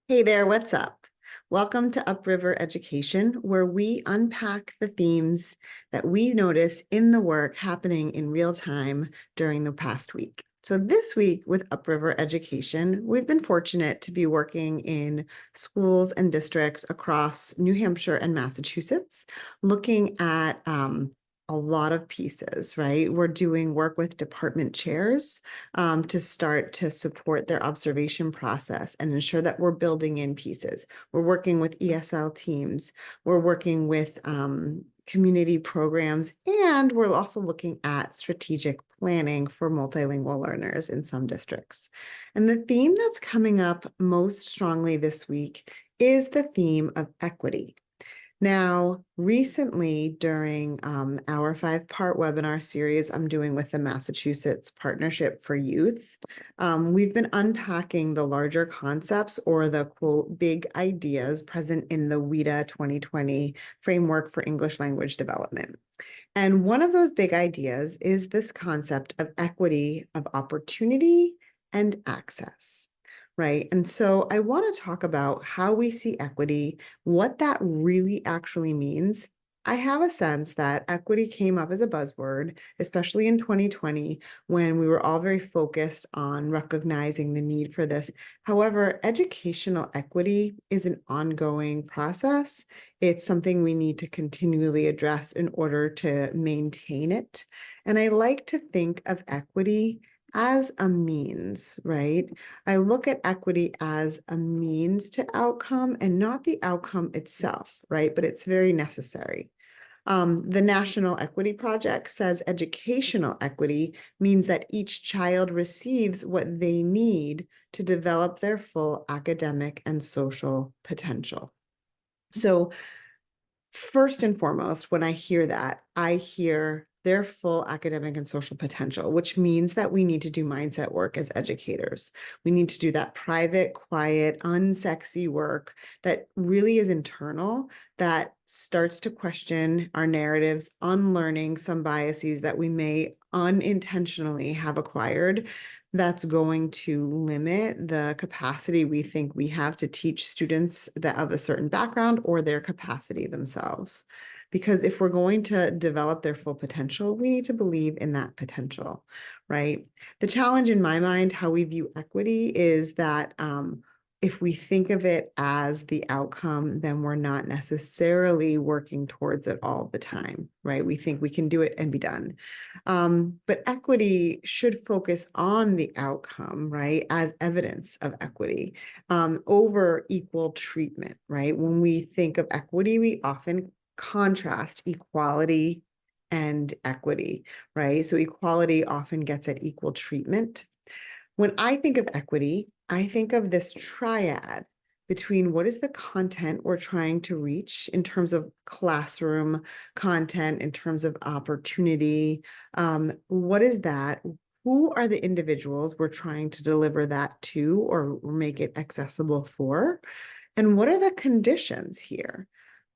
Hey there, what's up? Welcome to Upriver Education, where we unpack the themes that we notice in the work happening in real time during the past week. So this week with Upriver Education, we've been fortunate to be working in schools and districts across New Hampshire and Massachusetts, looking at a lot of pieces, right? We're doing work with department chairs to start to support their observation process and ensure that we're building in pieces. We're working with ESL teams. We're working with community programs, and we're also looking at strategic planning for multilingual learners in some districts. And the theme that's coming up most strongly this week is the theme of equity. Now, recently during our 5-part webinar series I'm doing with the Massachusetts Partnership for Youth, we've been unpacking the larger concepts or the quote, big ideas present in the WIDA 2020 framework for English language development. And one of those big ideas is this concept of equity of opportunity and access. Right. And so I want to talk about how we see equity, what that really actually means. I have a sense that equity came up as a buzzword, especially in 2020, when we were all very focused on recognizing the need for this. However, educational equity is an ongoing process. It's something we need to continually address in order to maintain it. And I like to think of equity as a means, right? I look at equity as a means to outcome and not the outcome itself, right? But it's very necessary. The National Equity Project says educational equity means that each child receives what they need to develop their full academic and social potential. So first and foremost, when I hear that, I hear their full academic and social potential, which means that we need to do mindset work as educators. We need to do that private, quiet, unsexy work that really is internal, that starts to question our narratives, unlearning some biases that we may unintentionally have acquired, that's going to limit the capacity we think we have to teach students that of a certain background or their capacity themselves. Because if we're going to develop their full potential, we need to believe in that potential, right? The challenge in my mind, how we view equity, is that if we think of it as the outcome, then we're not necessarily working towards it all the time, right? We think we can do it and be done. But equity should focus on the outcome, right, as evidence of equity over equal treatment, right? When we think of equity, we often contrast equality and equity, right? So equality often gets at equal treatment. When I think of equity, I think of this triad between what is the content we're trying to reach in terms of classroom content, in terms of opportunity. What is that? Who are the individuals we're trying to deliver that to or make it accessible for? And what are the conditions here?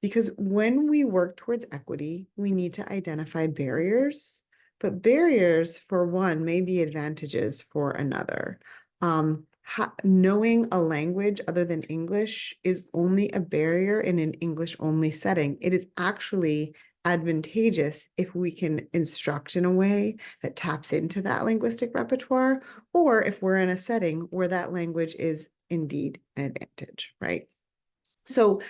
Because when we work towards equity, we need to identify barriers, but barriers for one may be advantages for another. Knowing a language other than English is only a barrier in an English-only setting. It is actually advantageous if we can instruct in a way that taps into that linguistic repertoire, or if we're in a setting where that language is indeed an advantage, right? So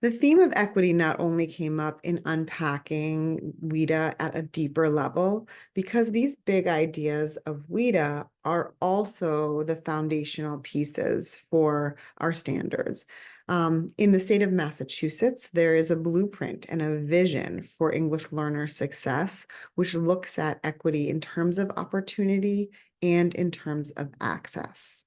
the theme of equity not only came up in unpacking WIDA at a deeper level, because these big ideas of WIDA are also the foundational pieces for our standards. In the state of Massachusetts, there is a blueprint and a vision for English learner success, which looks at equity in terms of opportunity and in terms of access.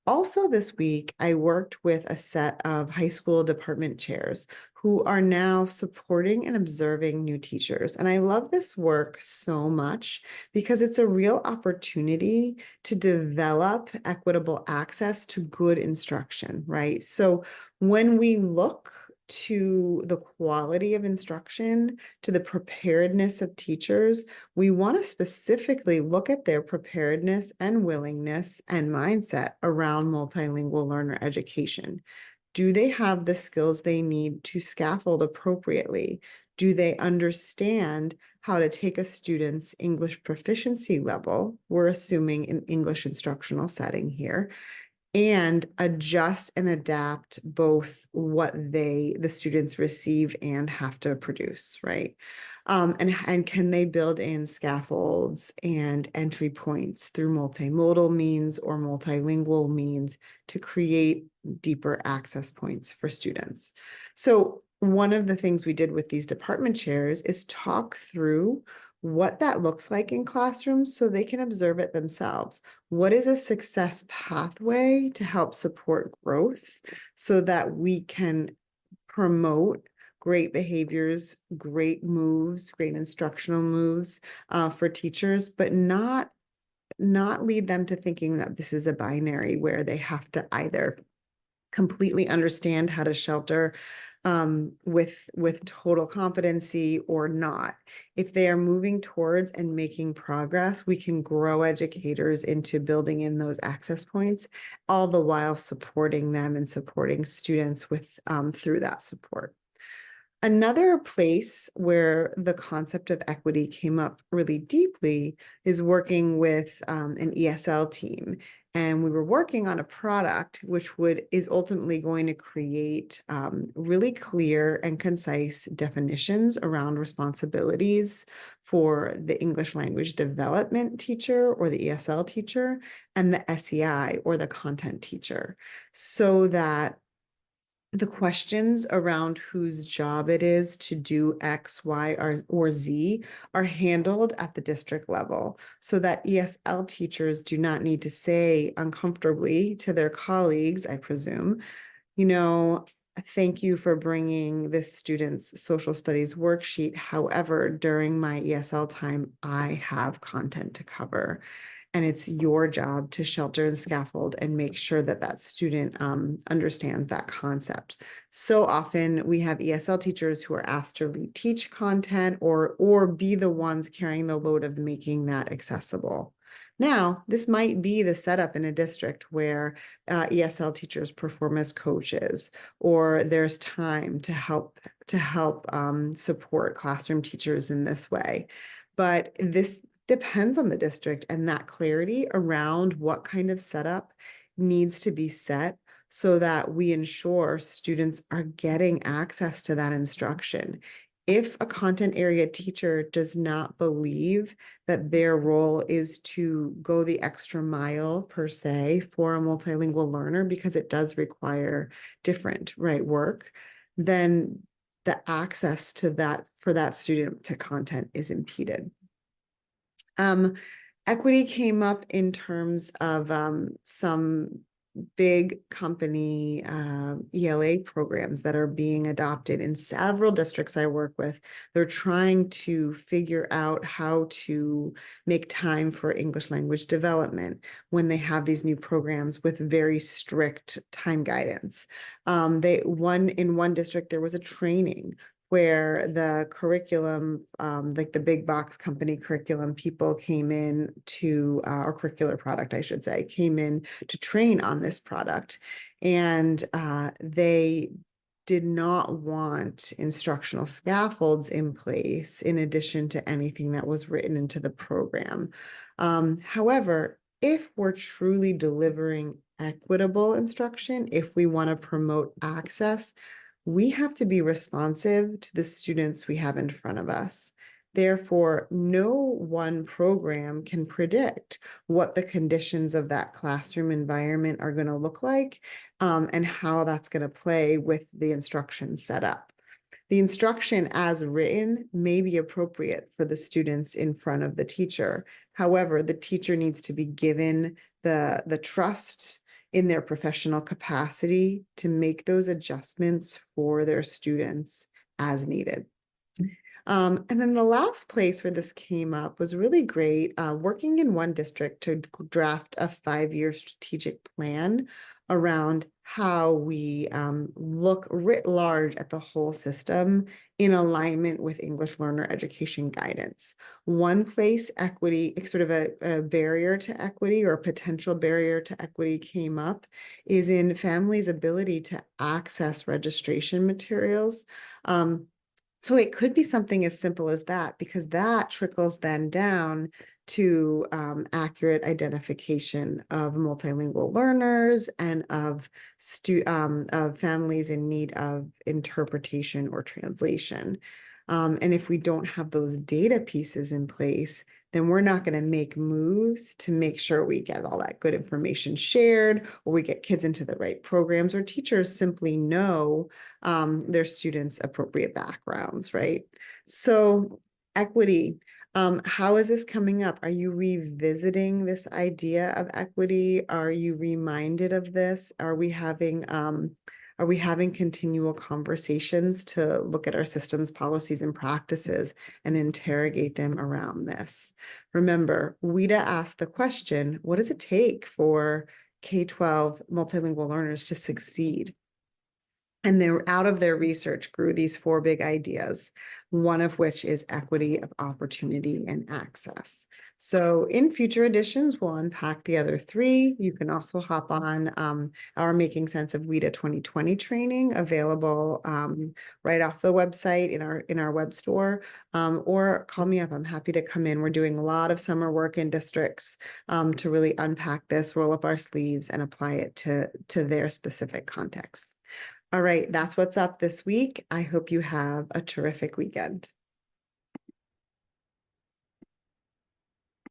Also this week, I worked with a set of high school department chairs who are now supporting and observing new teachers. And I love this work so much because it's a real opportunity to develop equitable access to good instruction, right? So when we look to the quality of instruction, to the preparedness of teachers, we want to specifically look at their preparedness and willingness and mindset around multilingual learner education. Do they have the skills they need to scaffold appropriately? Do they understand how to take a student's English proficiency level? We're assuming an English instructional setting here, and adjust and adapt both what the students receive and have to produce, right? And can they build in scaffolds and entry points through multimodal means or multilingual means to create deeper access points for students? So one of the things we did with these department chairs is talk through what that looks like in classrooms so they can observe it themselves. What is a success pathway to help support growth so that we can promote great behaviors, great moves, great instructional moves for teachers, but not lead them to thinking that this is a binary where they have to either completely understand how to shelter with total competency or not. If they are moving towards and making progress, we can grow educators into building in those access points, all the while supporting them and supporting students with through that support. Another place where the concept of equity came up really deeply is working with an ESL team. And we were working on a product which is ultimately going to create really clear and concise definitions around responsibilities for the English language development teacher or the ESL teacher and the SEI or the content teacher, so that the questions around whose job it is to do X, Y, or Z are handled at the district level, so that ESL teachers do not need to say uncomfortably to their colleagues, I presume, thank you for bringing this student's social studies worksheet. However, during my ESL time, I have content to cover. And it's your job to shelter and scaffold and make sure that that student understands that concept. So often we have ESL teachers who are asked to reteach content or be the ones carrying the load of making that accessible. Now, this might be the setup in a district where ESL teachers perform as coaches, or there's time to help support classroom teachers in this way. But this depends on the district, and that clarity around what kind of setup needs to be set so that we ensure students are getting access to that instruction. If a content area teacher does not believe that their role is to go the extra mile per se for a multilingual learner, because it does require different work, then the access to that for that student to content is impeded. Equity came up in terms of some big company ELA programs that are being adopted in several districts I work with. They're trying to figure out how to make time for English language development when they have these new programs with very strict time guidance. In one district, there was a training where the curriculum, like the big box company curriculum people came in to, or curricular product, I should say, came in to train on this product. And they did not want instructional scaffolds in place in addition to anything that was written into the program. However, if we're truly delivering equitable instruction, if we want to promote access, we have to be responsive to the students we have in front of us. Therefore, no one program can predict what the conditions of that classroom environment are going to look like, and how that's going to play with the instruction set up. The instruction as written may be appropriate for the students in front of the teacher. However, the teacher needs to be given the trust in their professional capacity to make those adjustments for their students as needed. And then the last place where this came up was really great, working in one district to draft a 5-year strategic plan around how we look writ large at the whole system in alignment with English learner education guidance. One place equity, sort of a barrier to equity or a potential barrier to equity came up is in families' ability to access registration materials. So it could be something as simple as that, because that trickles then down to accurate identification of multilingual learners and of families in need of interpretation or translation. And if we don't have those data pieces in place, then we're not going to make moves to make sure we get all that good information shared, or we get kids into the right programs, or teachers simply know their students' appropriate backgrounds, right? So equity, how is this coming up? Are you revisiting this idea of equity? Are you reminded of this? Are we having continual conversations to look at our systems, policies, and practices and interrogate them around this? Remember, WIDA asked the question, what does it take for K-12 multilingual learners to succeed? And out of their research grew these 4 big ideas, one of which is equity of opportunity and access. So in future editions, we'll unpack the other 3. You can also hop on our Making Sense of WIDA 2020 training, available right off the website in our web store, or call me up. I'm happy to come in. We're doing a lot of summer work in districts to really unpack this, roll up our sleeves, and apply it to their specific context. All right, that's what's up this week. I hope you have a terrific weekend.